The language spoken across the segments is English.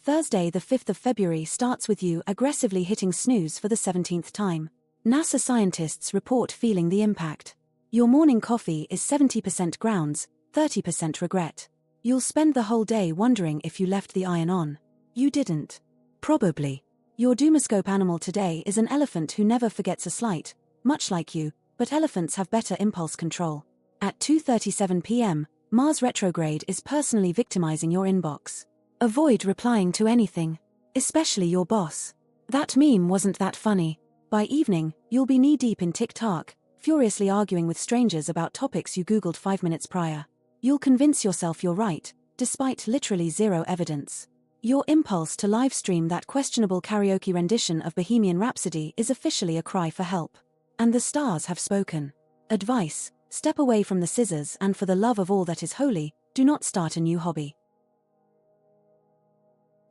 Thursday the 5th of February starts with you aggressively hitting snooze for the 17th time. NASA scientists report feeling the impact. Your morning coffee is 70% grounds, 30% regret. You'll spend the whole day wondering if you left the iron on. You didn't. Probably. Your Doomoscope animal today is an elephant who never forgets a slight, much like you, but elephants have better impulse control. At 2:37 p.m., Mars retrograde is personally victimizing your inbox. Avoid replying to anything, especially your boss. That meme wasn't that funny. By evening, you'll be knee-deep in TikTok, furiously arguing with strangers about topics you Googled 5 minutes prior. You'll convince yourself you're right, despite literally zero evidence. Your impulse to livestream that questionable karaoke rendition of Bohemian Rhapsody is officially a cry for help. And the stars have spoken. Advice: step away from the scissors and for the love of all that is holy, do not start a new hobby.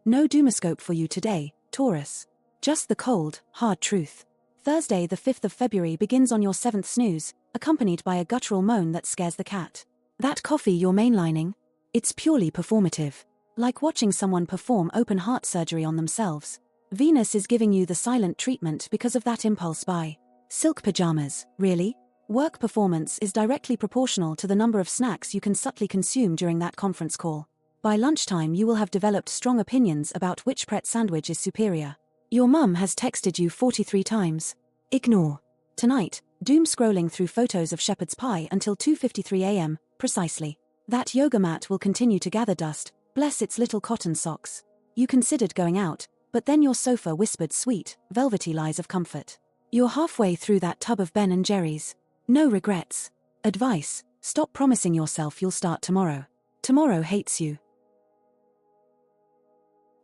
No Doomoscope for you today, Taurus. Just the cold, hard truth. Thursday the 5th of February begins on your 7th snooze, accompanied by a guttural moan that scares the cat. That coffee you're mainlining? It's purely performative. Like watching someone perform open-heart surgery on themselves. Venus is giving you the silent treatment because of that impulse buy. Silk pajamas, really? Work performance is directly proportional to the number of snacks you can subtly consume during that conference call. By lunchtime you will have developed strong opinions about which Pret sandwich is superior. Your mum has texted you 43 times. Ignore. Tonight, doom scrolling through photos of shepherd's pie until 2:53 a.m., precisely. That yoga mat will continue to gather dust, bless its little cotton socks. You considered going out, but then your sofa whispered sweet, velvety lies of comfort. You're halfway through that tub of Ben & Jerry's. No regrets. Advice: stop promising yourself you'll start tomorrow. Tomorrow hates you.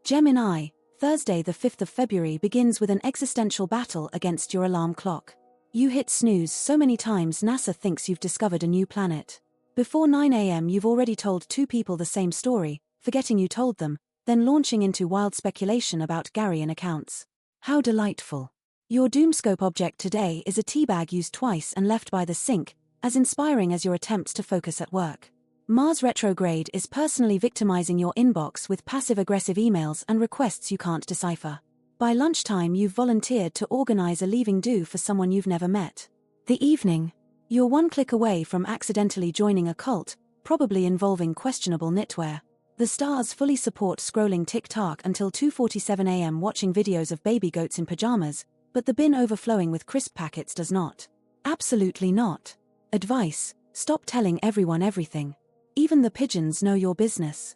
Gemini, Thursday the 5th of February begins with an existential battle against your alarm clock. You hit snooze so many times NASA thinks you've discovered a new planet. Before 9 a.m. you've already told 2 people the same story, forgetting you told them, then launching into wild speculation about Garian accounts. How delightful. Your Doomscope object today is a teabag used twice and left by the sink, as inspiring as your attempts to focus at work. Mars retrograde is personally victimizing your inbox with passive-aggressive emails and requests you can't decipher. By lunchtime you've volunteered to organize a leaving do for someone you've never met. The evening. You're one click away from accidentally joining a cult, probably involving questionable knitwear. The stars fully support scrolling TikTok until 2:47 a.m. watching videos of baby goats in pajamas, but the bin overflowing with crisp packets does not. Absolutely not. Advice: stop telling everyone everything. Even the pigeons know your business.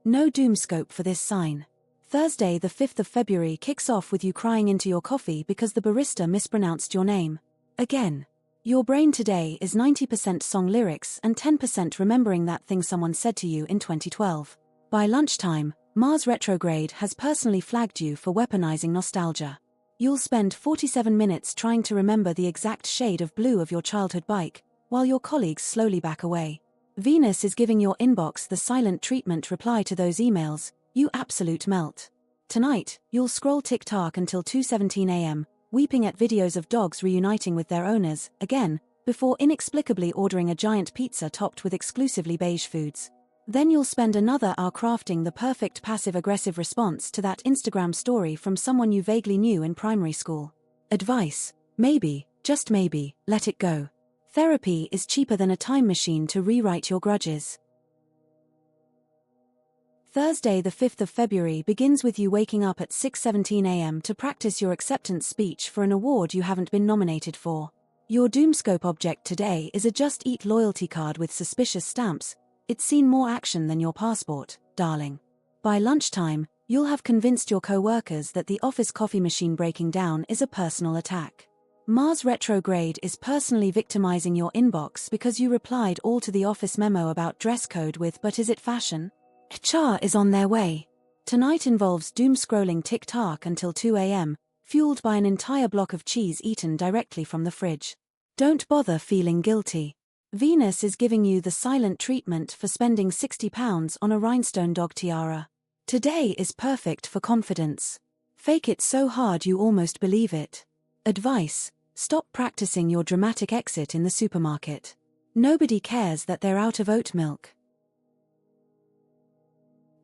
No Doomscope for this sign. Thursday the 5th of February kicks off with you crying into your coffee because the barista mispronounced your name. Again. Your brain today is 90% song lyrics and 10% remembering that thing someone said to you in 2012. By lunchtime, Mars retrograde has personally flagged you for weaponizing nostalgia. You'll spend 47 minutes trying to remember the exact shade of blue of your childhood bike, while your colleagues slowly back away. Venus is giving your inbox the silent treatment reply to those emails, you absolute melt. Tonight, you'll scroll TikTok until 2:17 a.m., weeping at videos of dogs reuniting with their owners, again, before inexplicably ordering a giant pizza topped with exclusively beige foods. Then you'll spend another hour crafting the perfect passive-aggressive response to that Instagram story from someone you vaguely knew in primary school. Advice: maybe, just maybe, let it go. Therapy is cheaper than a time machine to rewrite your grudges. Thursday the 5th of February begins with you waking up at 6:17 a.m. to practice your acceptance speech for an award you haven't been nominated for. Your Doomscope object today is a Just Eat loyalty card with suspicious stamps. It's seen more action than your passport, darling. By lunchtime, you'll have convinced your co-workers that the office coffee machine breaking down is a personal attack. Mars retrograde is personally victimizing your inbox because you replied all to the office memo about dress code with "but is it fashion?" HR is on their way. Tonight involves doom scrolling TikTok until 2 a.m., fueled by an entire block of cheese eaten directly from the fridge. Don't bother feeling guilty. Venus is giving you the silent treatment for spending £60 on a rhinestone dog tiara. Today is perfect for confidence. Fake it so hard you almost believe it. Advice: stop practicing your dramatic exit in the supermarket. Nobody cares that they're out of oat milk.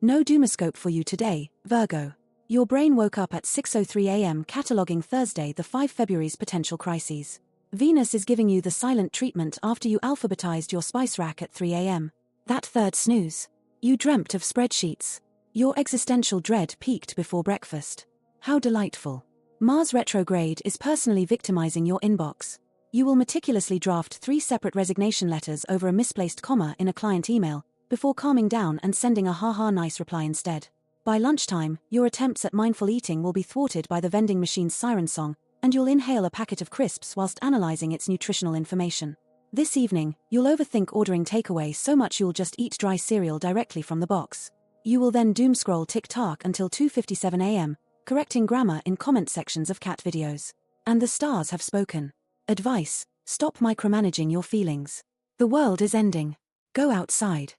No Doomoscope for you today, Virgo. Your brain woke up at 6:03 a.m. cataloguing Thursday the 5 February's potential crises. Venus is giving you the silent treatment after you alphabetized your spice rack at 3 a.m. That third snooze. You dreamt of spreadsheets. Your existential dread peaked before breakfast. How delightful. Mars retrograde is personally victimizing your inbox. You will meticulously draft 3 separate resignation letters over a misplaced comma in a client email, before calming down and sending a haha nice reply instead. By lunchtime, your attempts at mindful eating will be thwarted by the vending machine's siren song, and you'll inhale a packet of crisps whilst analyzing its nutritional information. This evening, you'll overthink ordering takeaway so much you'll just eat dry cereal directly from the box. You will then doom-scroll TikTok until 2:57 a.m., correcting grammar in comment sections of cat videos. And the stars have spoken. Advice: stop micromanaging your feelings. The world is ending. Go outside.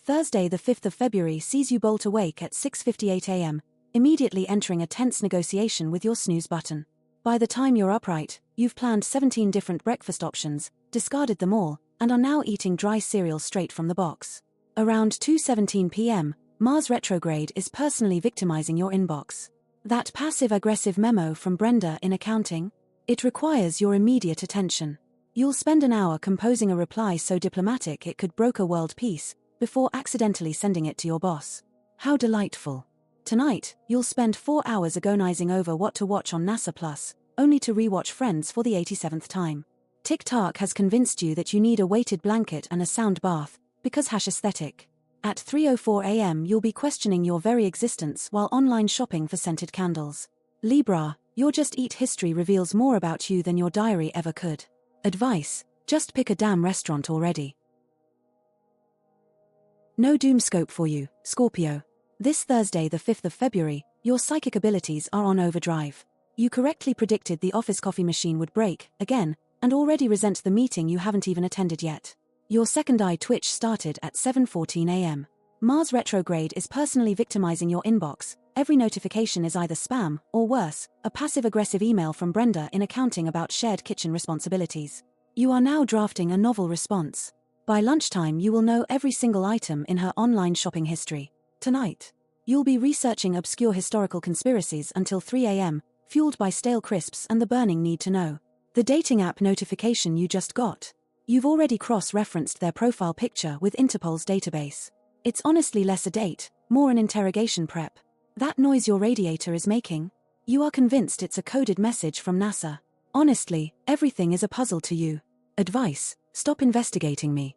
Thursday the 5th of February sees you bolt awake at 6:58 a.m., immediately entering a tense negotiation with your snooze button. By the time you're upright, you've planned 17 different breakfast options, discarded them all, and are now eating dry cereal straight from the box. Around 2:17 p.m., Mars retrograde is personally victimizing your inbox. That passive-aggressive memo from Brenda in accounting? It requires your immediate attention. You'll spend an hour composing a reply so diplomatic it could broker world peace, before accidentally sending it to your boss. How delightful. Tonight, you'll spend 4 hours agonizing over what to watch on NASA Plus, only to rewatch Friends for the 87th time. TikTok has convinced you that you need a weighted blanket and a sound bath, because #aesthetic. At 3:04 a.m. you'll be questioning your very existence while online shopping for scented candles. Libra, your Just Eat history reveals more about you than your diary ever could. Advice: just pick a damn restaurant already. No Doomscope for you, Scorpio. This Thursday the 5th of February, your psychic abilities are on overdrive. You correctly predicted the office coffee machine would break, again, and already resent the meeting you haven't even attended yet. Your second eye twitch started at 7:14 a.m. Mars retrograde is personally victimizing your inbox. Every notification is either spam, or worse, a passive-aggressive email from Brenda in accounting about shared kitchen responsibilities. You are now drafting a novel response. By lunchtime you will know every single item in her online shopping history. Tonight, you'll be researching obscure historical conspiracies until 3 a.m., fueled by stale crisps and the burning need to know. The dating app notification you just got. You've already cross-referenced their profile picture with Interpol's database. It's honestly less a date, more an interrogation prep. That noise your radiator is making? You are convinced it's a coded message from NASA. Honestly, everything is a puzzle to you. Advice: stop investigating me.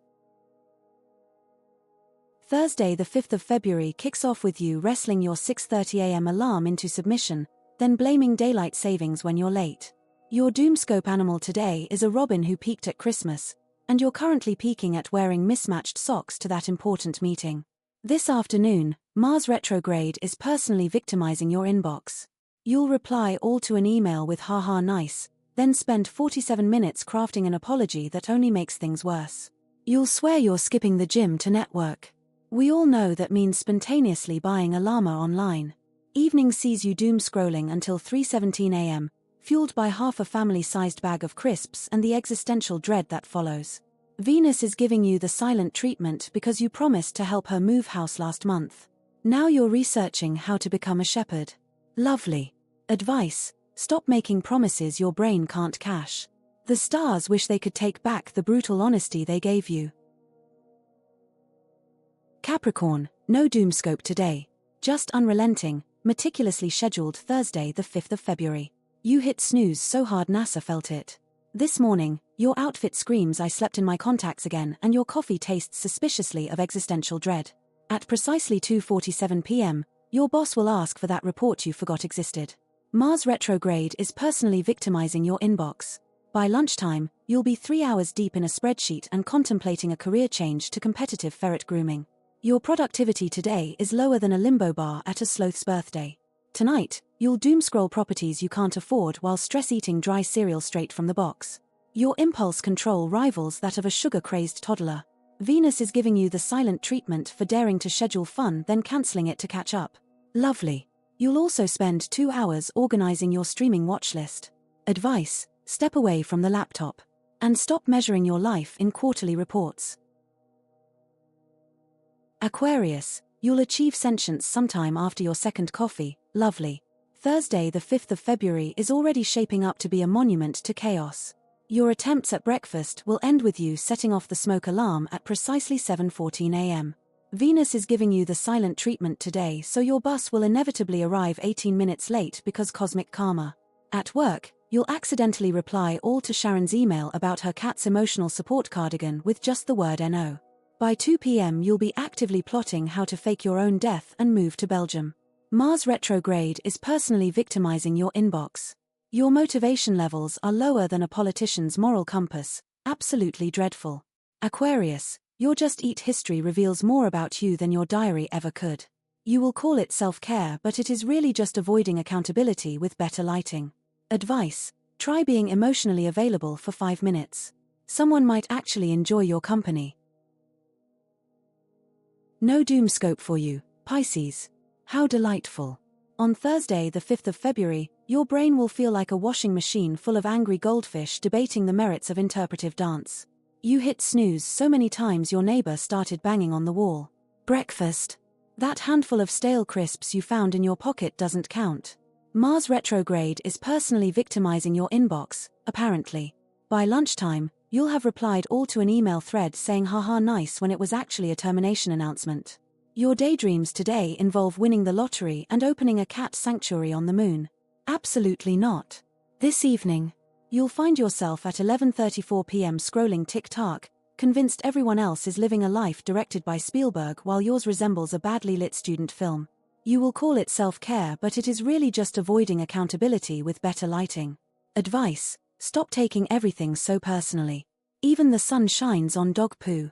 Thursday the 5th of February kicks off with you wrestling your 6:30 a.m. alarm into submission, then blaming daylight savings when you're late. Your Doomscope animal today is a robin who peaked at Christmas, and you're currently peaking at wearing mismatched socks to that important meeting. This afternoon, Mars retrograde is personally victimizing your inbox. You'll reply all to an email with haha nice, then spend 47 minutes crafting an apology that only makes things worse. You'll swear you're skipping the gym to network. We all know that means spontaneously buying a llama online. Evening sees you doom scrolling until 3:17 a.m., fueled by half a family-sized bag of crisps and the existential dread that follows. Venus is giving you the silent treatment because you promised to help her move house last month. Now you're researching how to become a shepherd. Lovely. Advice: stop making promises your brain can't cash. The stars wish they could take back the brutal honesty they gave you. Capricorn, no Doomscope today. Just unrelenting, meticulously scheduled Thursday the 5th of February. You hit snooze so hard NASA felt it. This morning, your outfit screams I slept in my contacts again and your coffee tastes suspiciously of existential dread. At precisely 2:47 p.m., your boss will ask for that report you forgot existed. Mars retrograde is personally victimizing your inbox. By lunchtime, you'll be 3 hours deep in a spreadsheet and contemplating a career change to competitive ferret grooming. Your productivity today is lower than a limbo bar at a sloth's birthday. Tonight, you'll doomscroll properties you can't afford while stress-eating dry cereal straight from the box. Your impulse control rivals that of a sugar-crazed toddler. Venus is giving you the silent treatment for daring to schedule fun then cancelling it to catch up. Lovely. You'll also spend 2 hours organizing your streaming watch list. Advice: step away from the laptop. And stop measuring your life in quarterly reports. Aquarius, you'll achieve sentience sometime after your second coffee, lovely. Thursday the 5th of February is already shaping up to be a monument to chaos. Your attempts at breakfast will end with you setting off the smoke alarm at precisely 7:14 a.m. Venus is giving you the silent treatment today, so your bus will inevitably arrive 18 minutes late because cosmic karma. At work, you'll accidentally reply all to Sharon's email about her cat's emotional support cardigan with just the word NO. By 2 p.m. you'll be actively plotting how to fake your own death and move to Belgium. Mars retrograde is personally victimizing your inbox. Your motivation levels are lower than a politician's moral compass, absolutely dreadful. Aquarius, your Just Eat history reveals more about you than your diary ever could. You will call it self-care, but it is really just avoiding accountability with better lighting. Advice: try being emotionally available for 5 minutes. Someone might actually enjoy your company. No doomscope for you, Pisces. How delightful. On Thursday the 5th of February, your brain will feel like a washing machine full of angry goldfish debating the merits of interpretive dance. You hit snooze so many times your neighbor started banging on the wall. Breakfast. That handful of stale crisps you found in your pocket doesn't count. Mars retrograde is personally victimizing your inbox, apparently. By lunchtime, you'll have replied all to an email thread saying haha nice when it was actually a termination announcement. Your daydreams today involve winning the lottery and opening a cat sanctuary on the moon. Absolutely not. This evening, you'll find yourself at 11:34 p.m. scrolling TikTok, convinced everyone else is living a life directed by Spielberg while yours resembles a badly lit student film. You will call it self-care, but it is really just avoiding accountability with better lighting. Advice: stop taking everything so personally. Even the sun shines on dog poo.